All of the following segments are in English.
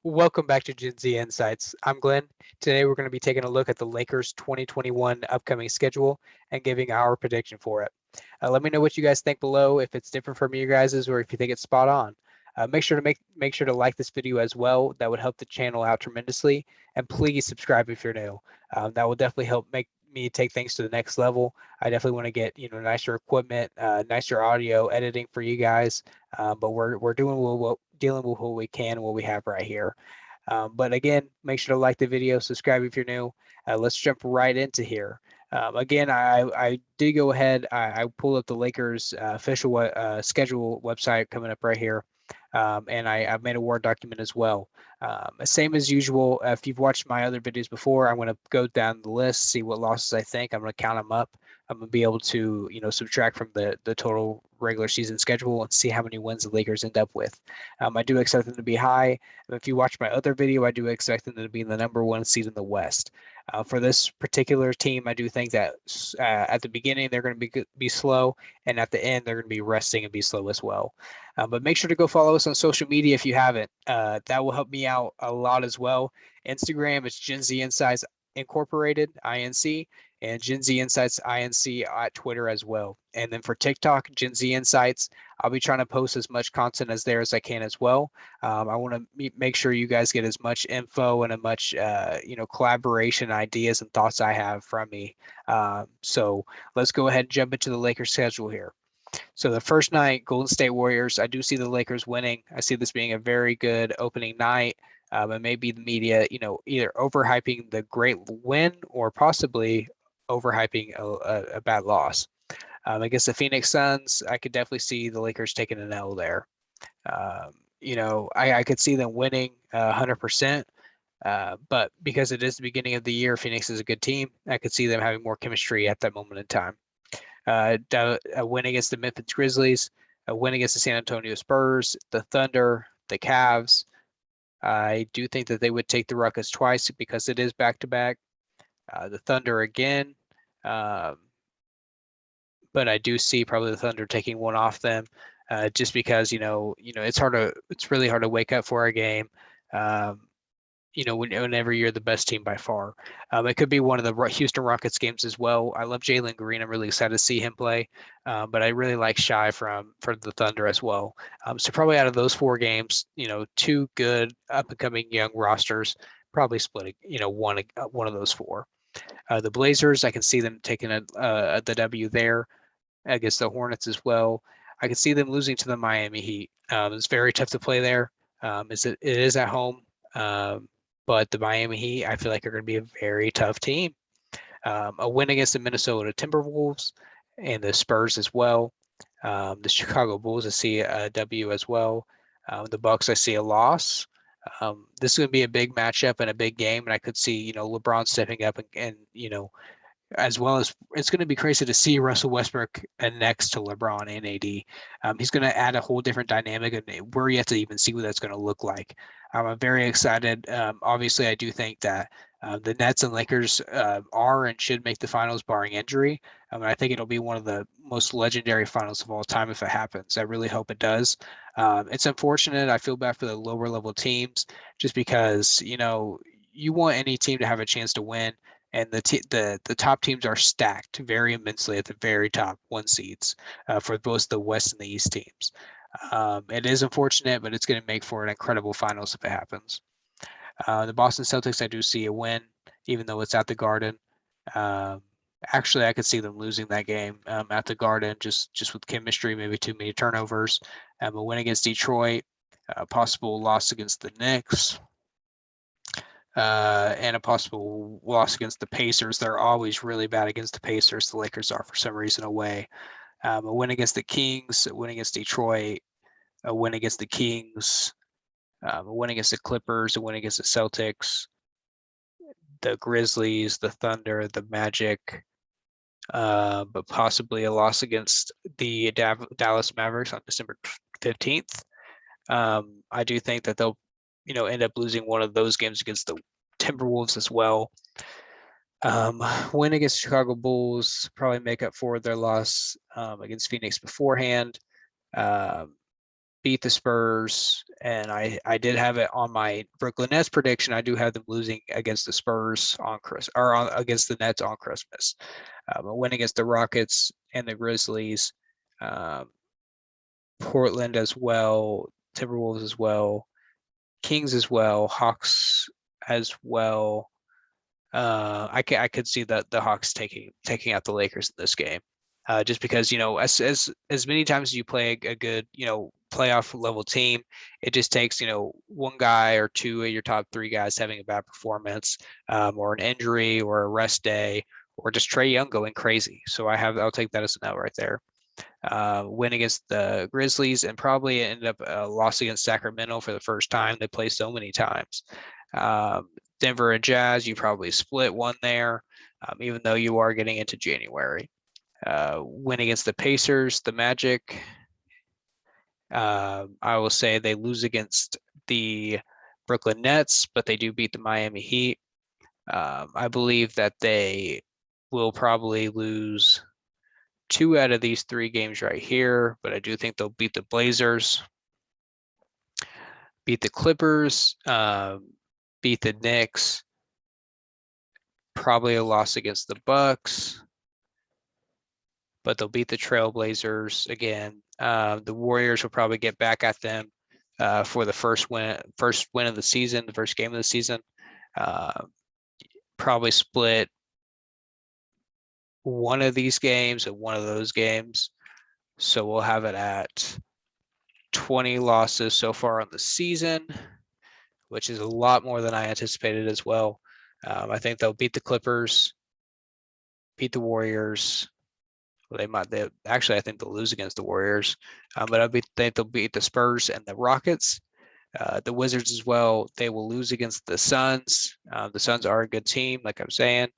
Welcome back to Gen Z Insights. I'm Glenn. Today we're going to be taking a look at the Lakers 2021 upcoming schedule and giving our prediction for it. Let me know what you guys think below, if it's different from you guys's or if you think it's spot on. Make sure to like this video as well. That would help the channel out tremendously. And please subscribe if you're new. That will definitely help make me take things to the next level. I definitely want to get nicer equipment, nicer audio editing for you guys. But we're doing what dealing with what we can and what we have right here. But again, make sure to like the video, subscribe if you're new. Let's jump right into here. Again, I did go ahead. I pulled up the Lakers official schedule website coming up right here. And I've made a Word document as well. Same as usual, if you've watched my other videos before, I'm going to go down the list, see what losses I think. I'm going to count them up. I'm going to be able to, subtract from the total regular season schedule and see how many wins the Lakers end up with. I do expect them to be high. If you watch my other video, I do expect them to be the number one seed in the West. For this particular team, I do think that at the beginning they're going to be slow, and at the end they're going to be resting and be slow as well. But make sure to go follow us on social media if you haven't. That will help me out a lot as well. Instagram is Gen Z Insights Incorporated, INC, and Gen Z Insights INC at Twitter as well. And then for TikTok, Gen Z Insights, I'll be trying to post as much content as there as I can as well. I want to make sure you guys get as much info and as much, collaboration ideas and thoughts I have from me. So let's go ahead and jump into the Lakers schedule here. So the first night, Golden State Warriors, I do see the Lakers winning. I see this being a very good opening night. And maybe the media, either overhyping the great win or possibly overhyping a bad loss. Against the Phoenix Suns, I could definitely see the Lakers taking an L there. I could see them winning 100%. But because it is the beginning of the year, Phoenix is a good team. I could see them having more chemistry at that moment in time. A win against the Memphis Grizzlies, a win against the San Antonio Spurs, the Thunder, the Cavs. I do think that they would take the Ruckus twice because it is back to back. The Thunder again. Um, but I do see probably the Thunder taking one off them, just because it's really hard to wake up for a game. Um, whenever you're the best team by far. It could be one of the Houston Rockets games as well. I love Jalen Green. I'm really excited to see him play, but I really like Shy for the Thunder as well. So probably out of those four games, two good up and coming young rosters, probably splitting, one of those four. The Blazers, I can see them taking the W there against the Hornets as well. I can see them losing to the Miami Heat. It's very tough to play there. It is at home, but the Miami Heat, I feel like are going to be a very tough team. A win against the Minnesota Timberwolves and the Spurs as well. The Chicago Bulls, I see a W as well. The Bucks, I see a loss. This is going to be a big matchup and a big game, and I could see LeBron stepping up and as well as it's going to be crazy to see Russell Westbrook next to LeBron and AD. He's going to add a whole different dynamic, and we're yet to even see what that's going to look like. I'm very excited. Obviously, I do think that the Nets and Lakers are and should make the finals, barring injury. I think it'll be one of the most legendary finals of all time if it happens. I really hope it does. It's unfortunate. I feel bad for the lower level teams, just because you want any team to have a chance to win, and the top teams are stacked very immensely at the very top one seeds for both the West and the East teams. It is unfortunate, but it's going to make for an incredible finals if it happens. The Boston Celtics, I do see a win, even though it's at the Garden. Um, Actually, I could see them losing that game at the Garden, just with chemistry, maybe too many turnovers. A win against Detroit, a possible loss against the Knicks, and a possible loss against the Pacers. They're always really bad against the Pacers. The Lakers are for some reason away. A win against the Kings, a win against Detroit, a win against the Kings, a win against the Clippers, a win against the Celtics, the Grizzlies, the Thunder, the Magic, but possibly a loss against the Dallas Mavericks on December 15th. I do think that they'll, end up losing one of those games against the Timberwolves as well. Win against Chicago Bulls, probably make up for their loss against Phoenix beforehand. Um, beat the Spurs, and I did have it on my Brooklyn Nets prediction. I do have them losing against the Spurs on against the Nets on Christmas. A win against the Rockets and the Grizzlies, um, Portland as well, Timberwolves as well, Kings as well, Hawks as well. I could see the Hawks taking out the Lakers in this game, just because as many times as you play a good playoff level team, it just takes one guy or two of your top three guys having a bad performance, or an injury or a rest day, or just Trae Young going crazy. So I'll take that as an L right there. Win against the Grizzlies, and probably ended up a loss against Sacramento for the first time. They play so many times. Um, Denver and Jazz, you probably split one there, even though you are getting into January. Win against the Pacers, the Magic. I will say they lose against the Brooklyn Nets, but they do beat the Miami Heat. I believe that they will probably lose 2 out of these 3 games right here, but I do think they'll beat the Blazers, beat the Clippers, beat the Knicks, probably a loss against the Bucks, but they'll beat the Trailblazers again. The Warriors will probably get back at them for the first win of the season, the first game of the season. Probably split one of these games and one of those games. So we'll have it at 20 losses so far on the season, which is a lot more than I anticipated as well. I think they'll beat the Clippers, beat the Warriors. Actually, I think they'll lose against the Warriors, but think they'll beat the Spurs and the Rockets. The Wizards as well. They will lose against the Suns. The Suns are a good team, like I'm saying.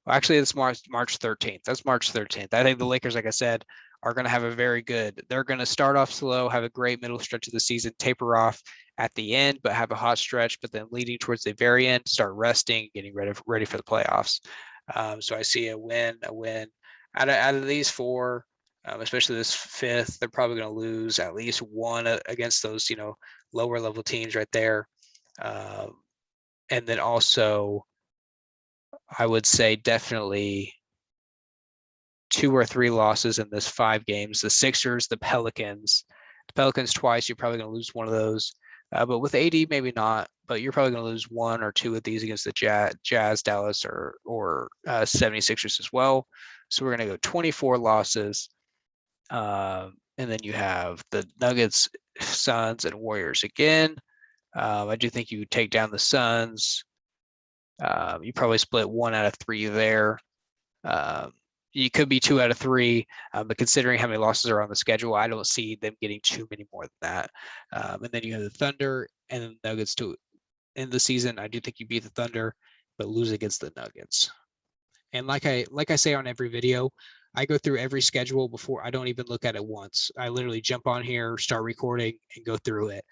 Well, actually, it's March 13th. That's March 13th. I think the Lakers, like I said, are going to have a very good. They're going to start off slow, have a great middle stretch of the season, taper off at the end, but have a hot stretch. But then leading towards the very end, start resting, getting ready for the playoffs. So I see a win. Out of these 4, especially this 5th, they're probably going to lose at least one against those lower level teams right there. And then also, I would say definitely 2 or 3 losses in this 5 games. The Sixers, the Pelicans twice. You're probably going to lose one of those. But with AD, maybe not. But you're probably going to lose 1 or 2 of these against the Jazz, Dallas, or 76ers as well. So we're going to go 24 losses. And then you have the Nuggets, Suns, and Warriors again. I do think you take down the Suns. You probably split 1 out of 3 there. You could be 2 out of 3, but considering how many losses are on the schedule, I don't see them getting too many more than that. And then you have the Thunder and the Nuggets to end the season. I do think you beat the Thunder, but lose against the Nuggets. And like I say on every video, I go through every schedule before. I don't even look at it once. I literally jump on here, start recording, and go through it.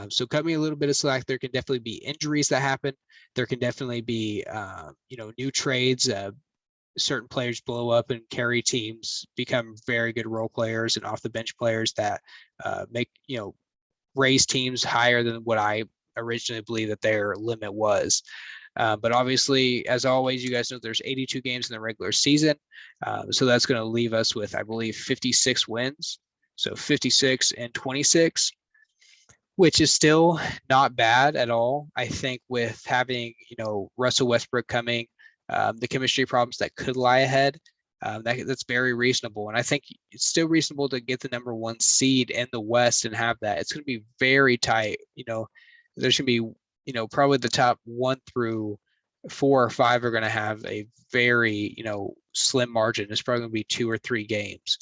So cut me a little bit of slack. There can definitely be injuries that happen. There can definitely be new trades. Certain players blow up and carry teams, become very good role players and off the bench players that make raise teams higher than what I originally believed that their limit was. But obviously, as always, you guys know there's 82 games in the regular season. So that's going to leave us with, I believe, 56 wins. So 56 and 26, which is still not bad at all. I think with having, Russell Westbrook coming, the chemistry problems that could lie ahead, that's very reasonable. And I think it's still reasonable to get the number 1 seed in the West and have that. It's going to be very tight. There's going to be, probably the top 1 through 4 or 5 are going to have a very, slim margin. It's probably going to be 2 or 3 games.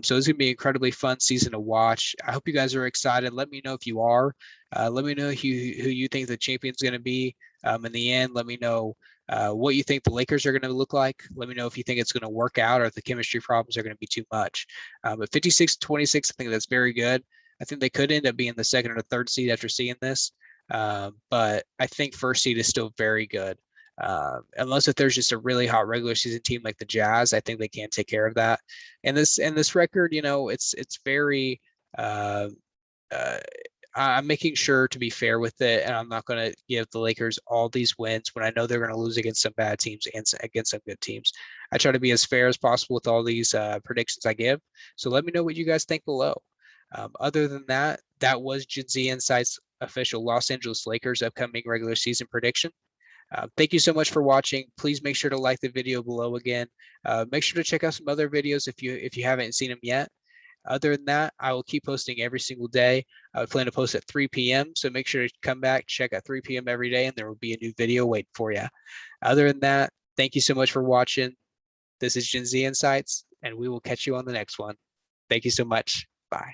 So it's going to be an incredibly fun season to watch. I hope you guys are excited. Let me know if you are. Let me know who you think the champion's going to be in the end. Let me know what you think the Lakers are going to look like. Let me know if you think it's going to work out or if the chemistry problems are going to be too much. But 56-26, I think that's very good. I think they could end up being the 2nd or 3rd seed after seeing this. But I think 1st seed is still very good. Unless if there's just a really hot regular season team like the Jazz, I think they can take care of that. And this record, it's very I'm making sure to be fair with it, and I'm not going to give the Lakers all these wins when I know they're going to lose against some bad teams and against some good teams. I try to be as fair as possible with all these predictions I give. So let me know what you guys think below. Other than that, that was Gen Z Insights official Los Angeles Lakers upcoming regular season prediction. Thank you so much for watching. Please make sure to like the video below again. Make sure to check out some other videos if you haven't seen them yet. Other than that, I will keep posting every single day. I plan to post at 3 p.m. So make sure to come back, check at 3 p.m. every day, and there will be a new video waiting for you. Other than that, thank you so much for watching. This is Gen Z Insights, and we will catch you on the next one. Thank you so much. Bye.